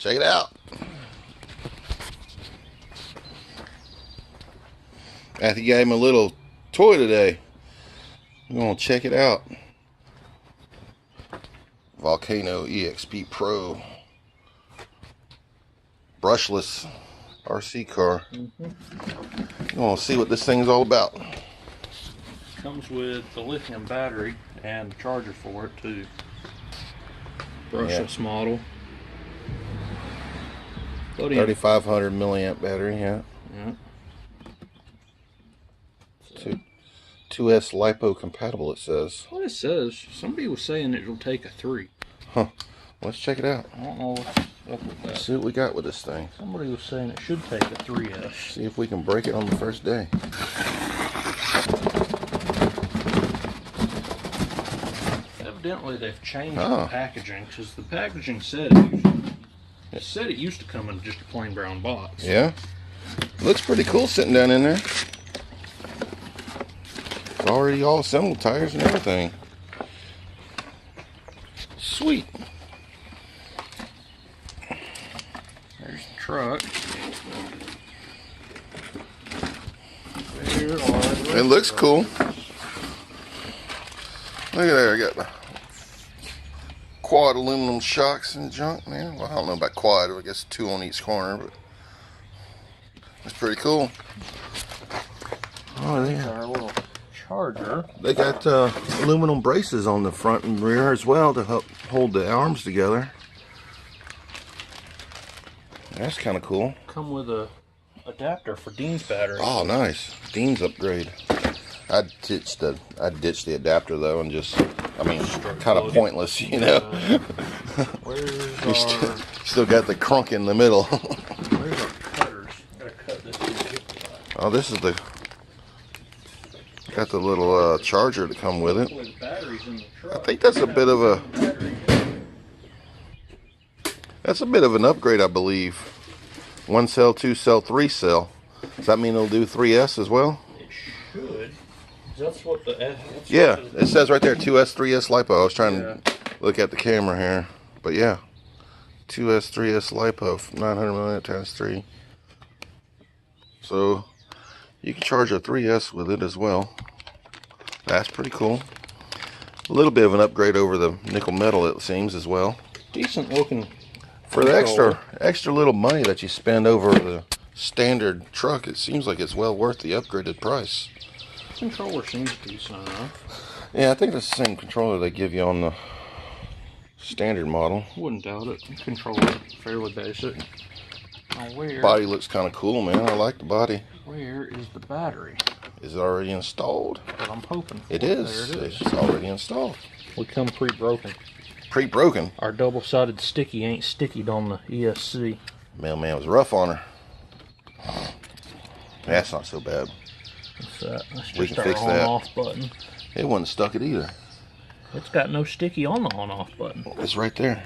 Check it out. Matthew gave him a little toy today. We're gonna check it out. Volcano EXP Pro. Brushless RC car. We're gonna see what this thing's all about. Comes with the lithium battery and the charger for it too. Brushless model. 3,500 milliamp battery, yeah. 2S LiPo compatible, it says. What it says, somebody was saying it'll take a 3. Huh. Let's check it out. I don't know what's up with that. Let's see what we got with this thing. Somebody was saying it should take a 3S. See if we can break it on the first day. Evidently they've changed the packaging, because the packaging said it used to come in just a plain brown box. Yeah. Looks pretty cool sitting down in there. It's already all assembled, tires and everything. Sweet. There's the truck. It looks cool. Look at there, I got the quad aluminum shocks and junk, man. Well, I don't know about quad, I guess 2 on each corner, but it's pretty cool. Oh, yeah. Our little charger. They got aluminum braces on the front and rear as well to help hold the arms together. That's kind of cool. Come with a adapter for Dean's battery. Oh, nice. Dean's upgrade. I ditched the adapter though, and just, I mean, kind of pointless, you know. Where's Still got the crunk in the middle. Where's our cutters? Gotta cut this thing. Oh, this is the, got the little charger to come with it. I think that's a bit of an upgrade, I believe. 1 cell, 2 cell, 3 cell. Does that mean it'll do 3S as well? It should. That's what the yeah, it says right there 2S, 3S LiPo. I was trying to look at the camera here, but yeah, 2S, 3S LiPo, 900 milliamp times 3. So you can charge a 3S with it as well. That's pretty cool. A little bit of an upgrade over the nickel metal, it seems, as well. Decent looking. For the extra little money that you spend over the standard truck, it seems like it's well worth the upgraded price. Controller seems decent enough. Yeah, I think that's the same controller they give you on the standard model. Wouldn't doubt it. Controller fairly basic. Now body looks kind of cool, man. I like the body. Where is the battery? Is it already installed? But I'm hoping for it is. There it is. It's already installed. We come pre-broken. Pre-broken? Our double-sided sticky ain't stickied on the ESC. Mailman was rough on her. That's not so bad. What's that? That's just we can fix that. On-off button. It wasn't stuck it either. It's got no sticky on the on-off button. It's right there.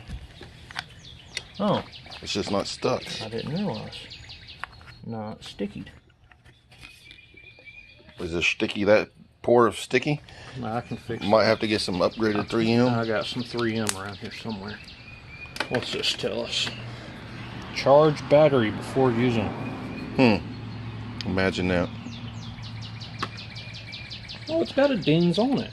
Oh. It's just not stuck. I didn't realize. No, it's stickied. Is it sticky, that poor of sticky? No, I can fix it. Might have to get some upgraded 3M. I got some 3M around here somewhere. What's this tell us? Charge battery before using. Imagine that. Oh, it's got a dings on it.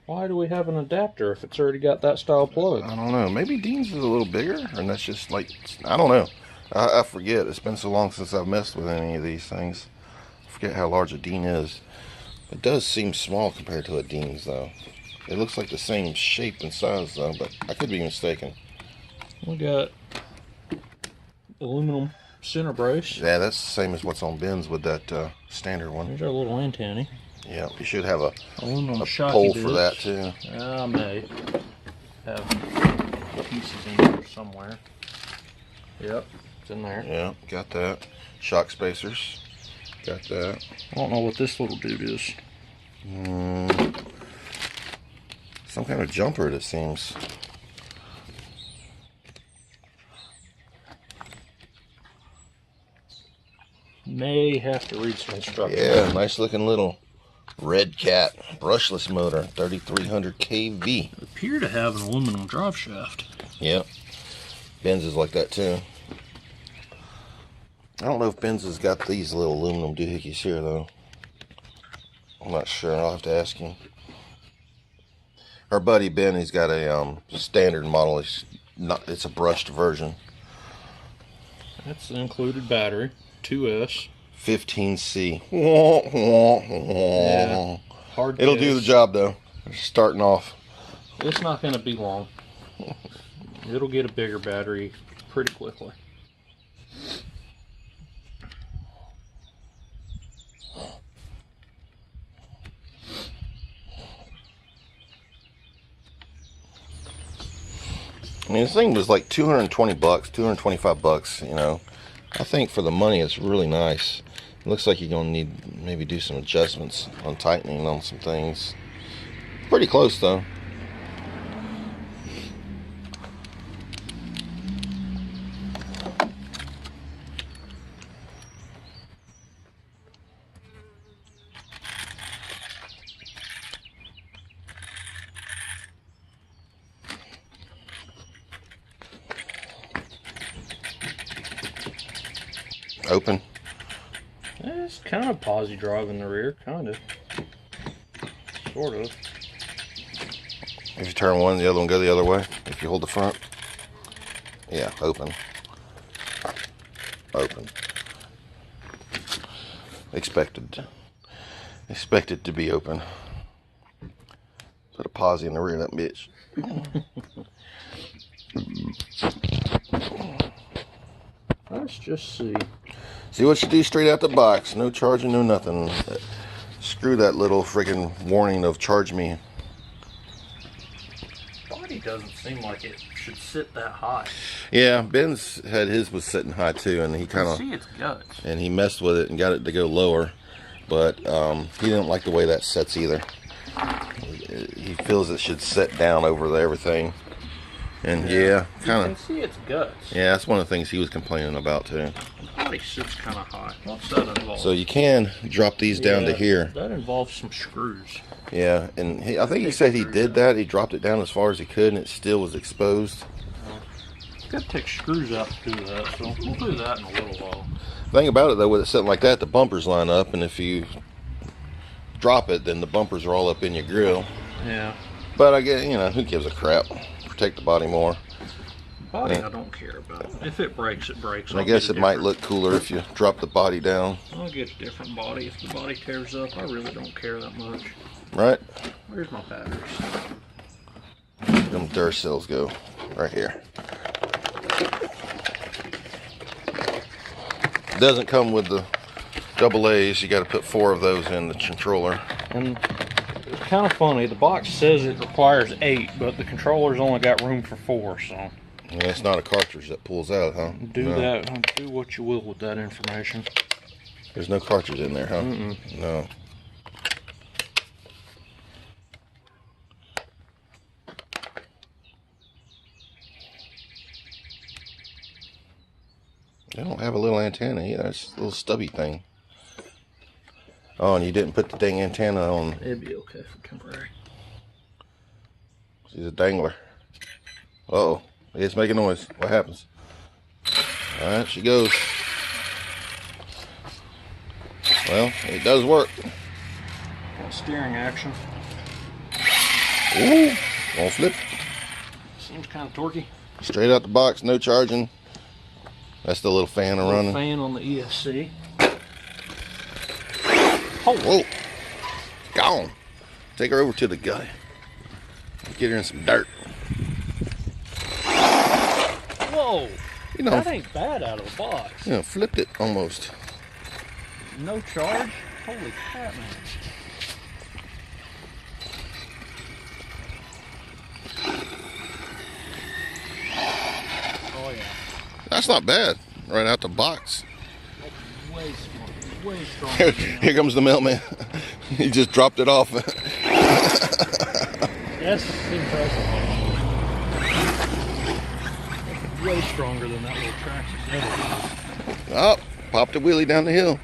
Why do we have an adapter if it's already got that style plug? I don't know. Maybe Dean's is a little bigger, and that's just like, I don't know. I forget. It's been so long since I've messed with any of these things. I forget how large a Dean is. It does seem small compared to a Dean's, though. It looks like the same shape and size, though, but I could be mistaken. We got aluminum center brace. Yeah, that's the same as what's on Ben's with that standard one. There's our little antenna. Yeah, you should have a pole for that, too. I may have pieces in there somewhere. Yep. In there. Yeah, got that. Shock spacers. Got that. I don't know what this little dude is. Some kind of jumper, it seems. May have to read some instructions. Yeah, nice looking little RedCat brushless motor, 3300 kV. Appear to have an aluminum drive shaft. Yep. Benz is like that too. I don't know if Benz has got these little aluminum doohickeys here though. I'm not sure. I'll have to ask him. Our buddy Ben, he's got a standard model. It's a brushed version. That's the included battery. 2S. 15C. Yeah, hard. It'll do the job though. Starting off. It's not going to be long. It'll get a bigger battery pretty quickly. I mean, this thing was like 220 bucks, 225 bucks, you know. I think for the money, it's really nice. It looks like you're going to need maybe do some adjustments on tightening on some things. Pretty close though. Open. It's kind of posi drive in the rear, kind of. Sort of. If you turn one, the other one go the other way. If you hold the front. Yeah, open. Open. Expected to be open. Put a posi in the rear of that bitch. Let's just see. See what you do straight out the box. No charging, no nothing. Screw that little friggin' warning of charge me. Body doesn't seem like it should sit that high. Yeah, Ben's had his was sitting high too, and he kind of see its guts. And he messed with it and got it to go lower, but he didn't like the way that sets either. He feels it should set down over everything. And yeah, kind of. You can see its guts. Yeah, that's one of the things he was complaining about too. The body sits kind of high. What's that involve? So you can drop these down to here. That involves some screws. Yeah, and I think he said he did that. He dropped it down as far as he could, and it still was exposed. Got to take screws out to do that, so we'll do that in a little while. The thing about it though, with it sitting like that, the bumpers line up, and if you drop it, then the bumpers are all up in your grill. Yeah. But I guess, you know, who gives a crap? Protect the body more. Body, I don't care about. If it breaks, it breaks. I guess it might look cooler if you drop the body down. I'll get a different body. If the body tears up, I really don't care that much. Right? Where's my batteries? Them Duracells go right here. It doesn't come with the double A's. You got to put 4 of those in the controller. And it's kind of funny. The box says it requires 8, but the controller's only got room for 4. So yeah, it's not a cartridge that pulls out, huh? Do what you will with that information. There's no cartridge in there, huh? No. They don't have a little antenna either. It's a little stubby thing. Oh, and you didn't put the dang antenna on. It'd be okay for temporary. She's a dangler. Uh-oh. It's making noise. What happens? Alright, she goes. Well, it does work. Got steering action. Ooh, won't flip. Seems kind of torquey. Straight out the box, no charging. That's the little fan running. Fan on the ESC. Oh, whoa. Gone. Take her over to the guy. Get her in some dirt. Whoa. You know, that ain't bad out of the box. You know, flipped it almost. No charge? Holy crap, man. Oh, yeah. That's not bad. Right out the box. Way strong. Way stronger. Here comes the mailman. He just dropped it off. That's impressive. Way stronger than that little Traxxas ever. Oh, popped a wheelie down the hill.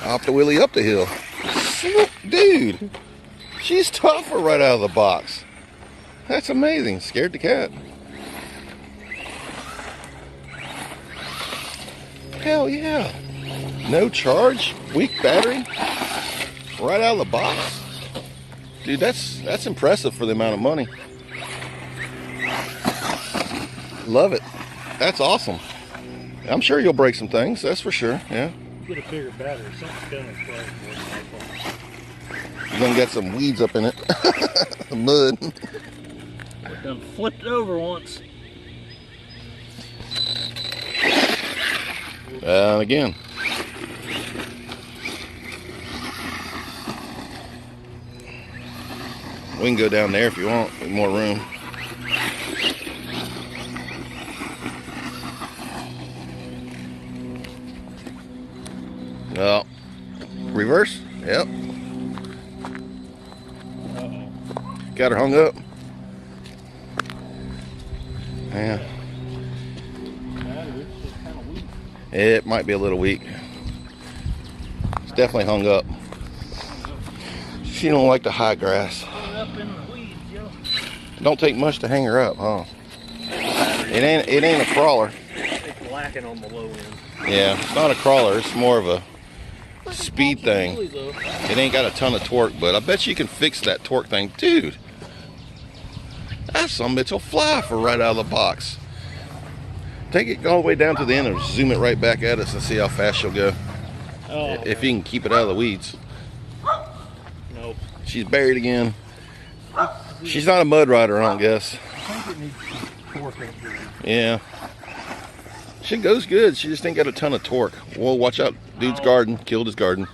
Off the wheelie up the hill. Dude, she's tougher right out of the box. That's amazing. Scared the cat. Hell yeah. No charge, weak battery, right out of the box. Dude, that's impressive for the amount of money. Love it. That's awesome. I'm sure you'll break some things, that's for sure, yeah. Get a bigger battery, something's gonna break. You're gonna get some weeds up in it. Mud. I done flipped it over once. Again. We can go down there if you want, with more room. Well, reverse? Yep. Got her hung up. Yeah. It might be a little weak. It's definitely hung up. She don't like the high grass. Don't take much to hang her up, huh? It ain't a crawler. It's lacking on the low end. Yeah, it's not a crawler. It's more of a speed thing. It ain't got a ton of torque, but I bet you can fix that torque thing, dude. That's some bitch will fly for right out of the box. Take it all the way down to the end and zoom it right back at us and see how fast she'll go. Oh, if you can keep it out of the weeds. Nope. She's buried again. She's not a mud rider, I don't guess. I think it needs torque up here. Yeah. She goes good. She just ain't got a ton of torque. Whoa, watch out. Dude's garden. Killed his garden.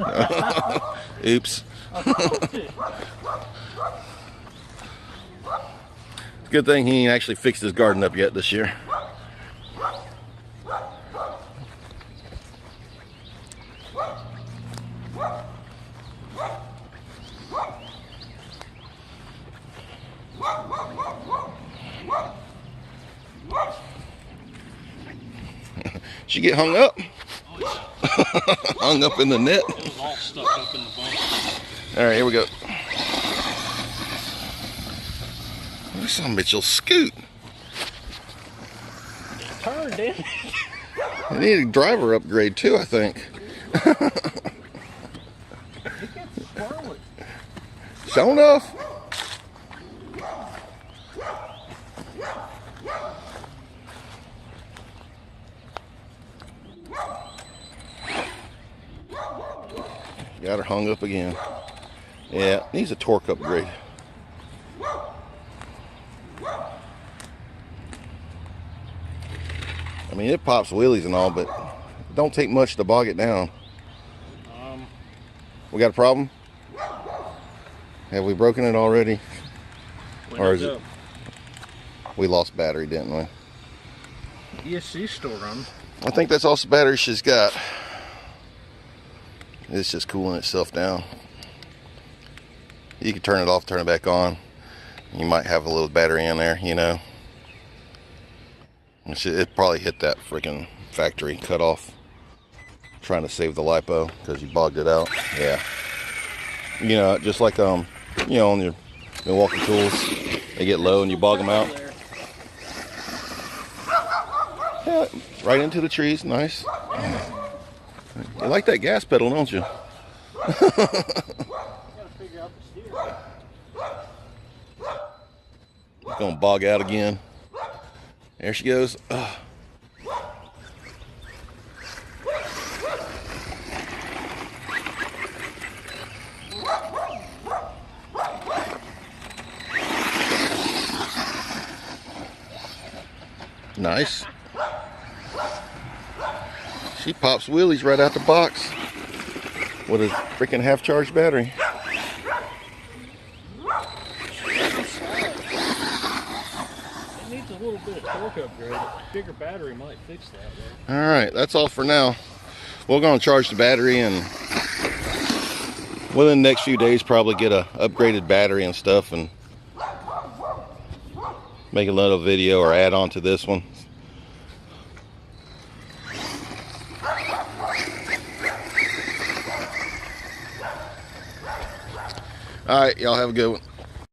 Oops. Good thing he ain't actually fixed his garden up yet this year. She get hung up? Oh, yeah. Hung up in the net? It was all stuck up in the bunk. Alright, here we go. This son of a bitch will scoot. Turn, damn it. I need a driver upgrade too, I think. It gets squirrely. Show enough. Got her hung up again. Yeah, needs a torque upgrade. I mean, it pops wheelies and all, but it don't take much to bog it down. We got a problem? Have we broken it already? Or is it? We lost battery, didn't we? ESC's still running. I think that's all the battery she's got. It's just cooling itself down. You can turn it off, turn it back on. You might have a little battery in there, you know. It probably hit that freaking factory cutoff. Trying to save the lipo because you bogged it out. Yeah. You know, just like you know, on your Milwaukee tools, they get low and you bog them out. Yeah, right into the trees. Nice. You like that gas pedal, don't you? Gonna bog out again. There she goes. Nice. She pops wheelies right out the box with a freaking half-charged battery. It needs a little bit of torque upgrade. A bigger battery might fix that, though. All right, that's all for now. We're going to charge the battery and within the next few days probably get a upgraded battery and stuff and make another video or add on to this one. All right, y'all have a good one.